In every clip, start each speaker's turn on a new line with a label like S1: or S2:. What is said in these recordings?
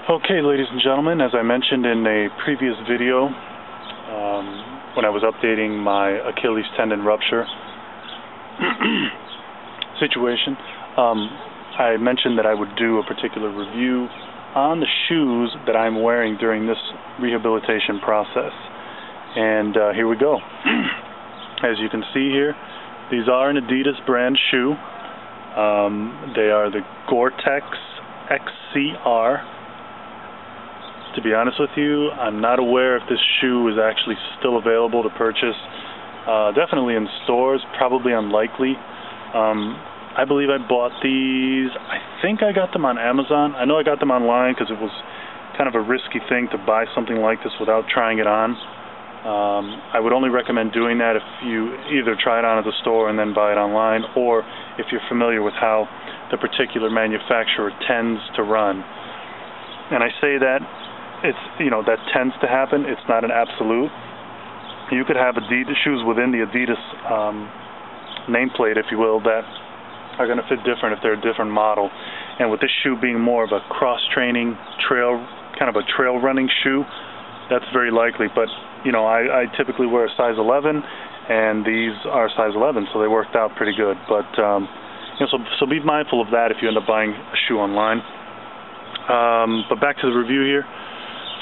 S1: Okay, ladies and gentlemen, as I mentioned in a previous video, when I was updating my Achilles tendon rupture situation, I mentioned that I would do a particular review on the shoes that I'm wearing during this rehabilitation process. And here we go. As you can see here, these are an Adidas brand shoe. They are the Gore-Tex XCR. To be honest with you, I'm not aware if this shoe is actually still available to purchase. Definitely in stores, probably unlikely. I believe I bought these, I think I got them on Amazon. I know I got them online because it was kind of a risky thing to buy something like this without trying it on. I would only recommend doing that if you either try it on at the store and then buy it online, or if you're familiar with how the particular manufacturer tends to run. And I say that it's, that tends to happen. It's not an absolute. You could have Adidas shoes within the Adidas nameplate, if you will, that are going to fit different if they're a different model. And with this shoe being more of a cross-training trail, kind of a trail running shoe, that's very likely. But I typically wear a size 11, and these are size 11, so they worked out pretty good. But so be mindful of that if you end up buying a shoe online. But back to the review here.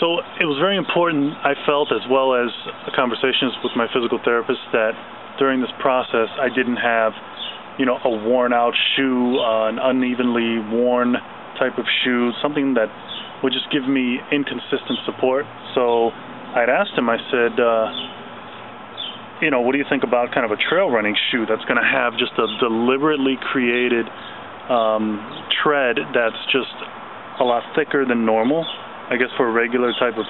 S1: So it was very important, I felt, as well as conversations with my physical therapist, that during this process I didn't have, a worn-out shoe, an unevenly worn type of shoe, something that would just give me inconsistent support. So I'd asked him, I said, what do you think about kind of a trail running shoe that's going to have just a deliberately created tread that's just a lot thicker than normal, I guess, for a regular type of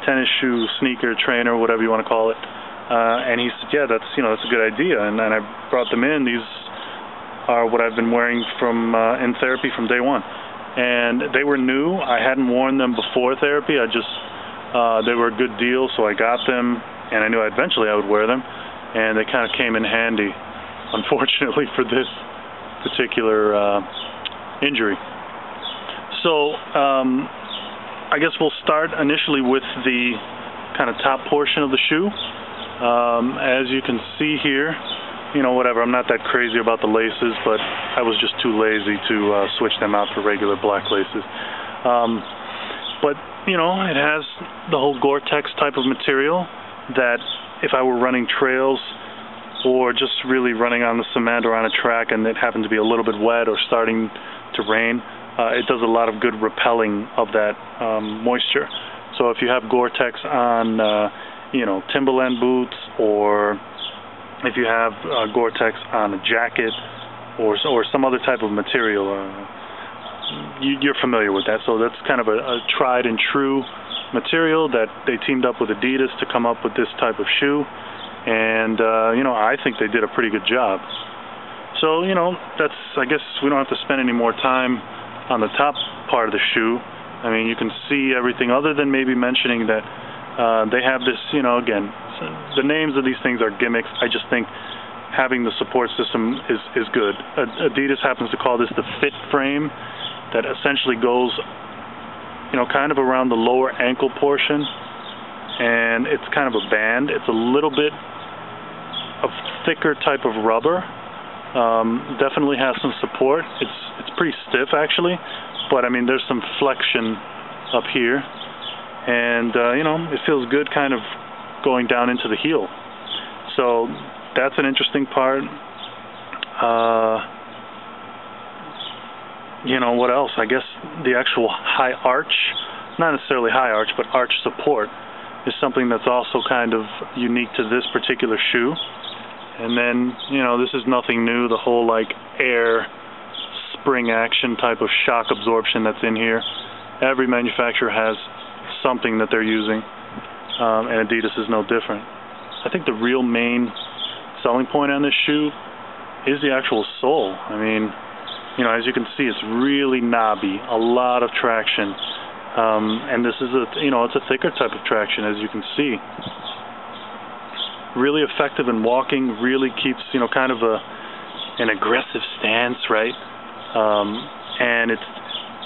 S1: tennis shoe, sneaker, trainer, whatever you want to call it. And he said, yeah, that's a good idea. And then I brought them in. These are what I've been wearing from in therapy from day one. And they were new. I hadn't worn them before therapy. They were a good deal, so I got them, and I knew eventually I would wear them. And they kind of came in handy, unfortunately, for this particular injury. So I guess we'll start initially with the kind of top portion of the shoe. As you can see here, whatever, I'm not that crazy about the laces, but I was just too lazy to switch them out for regular black laces. But it has the whole Gore-Tex type of material that if I were running trails or just really running on the cement or on a track and it happened to be a little bit wet or starting to rain, it does a lot of good repelling of that moisture. So if you have Gore-Tex on, Timberland boots, or if you have Gore-Tex on a jacket or some other type of material, you're familiar with that. So that's kind of a tried and true material that they teamed up with Adidas to come up with this type of shoe. And, I think they did a pretty good job. So, I guess we don't have to spend any more time on the top part of the shoe. I mean, you can see everything other than maybe mentioning that they have this, again, the names of these things are gimmicks. I just think having the support system is good. Adidas happens to call this the fit frame, that essentially goes, kind of around the lower ankle portion, and it's kind of a band. It's a little bit of thicker type of rubber. Definitely has some support. It's pretty stiff actually, but I mean there's some flexion up here, and it feels good kind of going down into the heel. So that's an interesting part. What else? I guess the actual high arch, not necessarily high arch, but arch support is something that's also kind of unique to this particular shoe. And then, this is nothing new, the whole air spring action type of shock absorption that's in here. Every manufacturer has something that they're using, and Adidas is no different. I think the real main selling point on this shoe is the actual sole. I mean, you know, as you can see, it's really knobby, a lot of traction, and this is it's a thicker type of traction, as you can see. Really effective in walking, really keeps, kind of an aggressive stance, right? And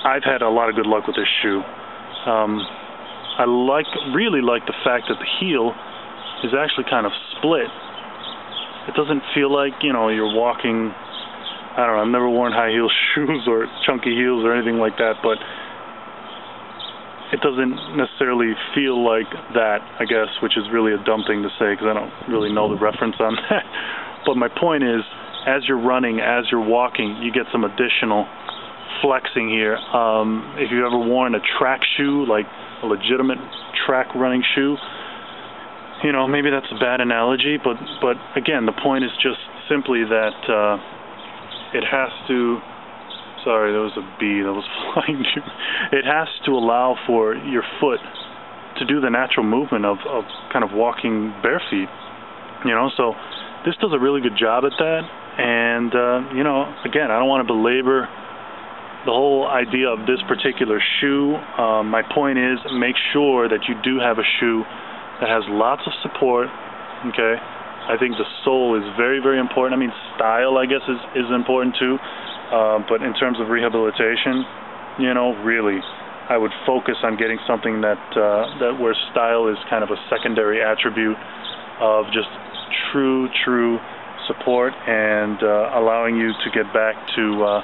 S1: I've had a lot of good luck with this shoe. I really like the fact that the heel is actually kind of split. It doesn't feel like, you're walking, I don't know, I've never worn high heel shoes or chunky heels or anything like that, but it doesn't necessarily feel like that, I guess, which is really a dumb thing to say because I don't really know the reference on that. But my point is, as you're running, as you're walking, you get some additional flexing here. If you've ever worn a track shoe, like a legitimate track running shoe, maybe that's a bad analogy, but again, the point is just simply that it has to, sorry, there was a bee that was flying. It has to allow for your foot to do the natural movement of kind of walking bare feet, so this does a really good job at that. And, again, I don't want to belabor the whole idea of this particular shoe. My point is, make sure that you do have a shoe that has lots of support, okay? I think the sole is very, very important. I mean, style, I guess, is important too. But in terms of rehabilitation, really, I would focus on getting something that where style is kind of a secondary attribute of just true support and allowing you to get back to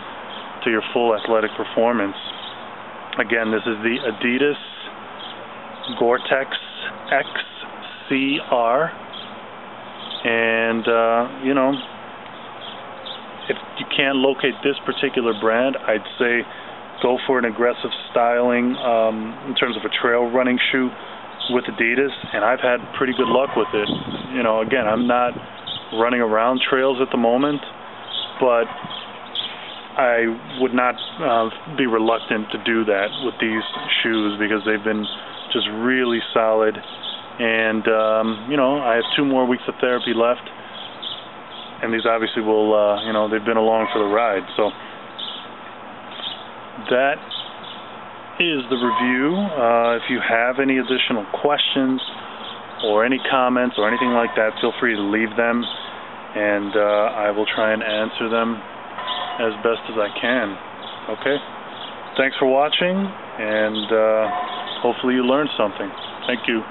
S1: your full athletic performance. Again, this is the Adidas Gore-Tex XCR, and if you can't locate this particular brand, I'd say go for an aggressive styling in terms of a trail running shoe with Adidas, and I've had pretty good luck with it. Again, I'm not running around trails at the moment, but I would not be reluctant to do that with these shoes because they've been just really solid. And, I have 2 more weeks of therapy left, and these obviously will, they've been along for the ride. So that is the review. If you have any additional questions or any comments or anything like that, feel free to leave them, and I will try and answer them as best as I can. Okay? Thanks for watching, and hopefully you learned something. Thank you.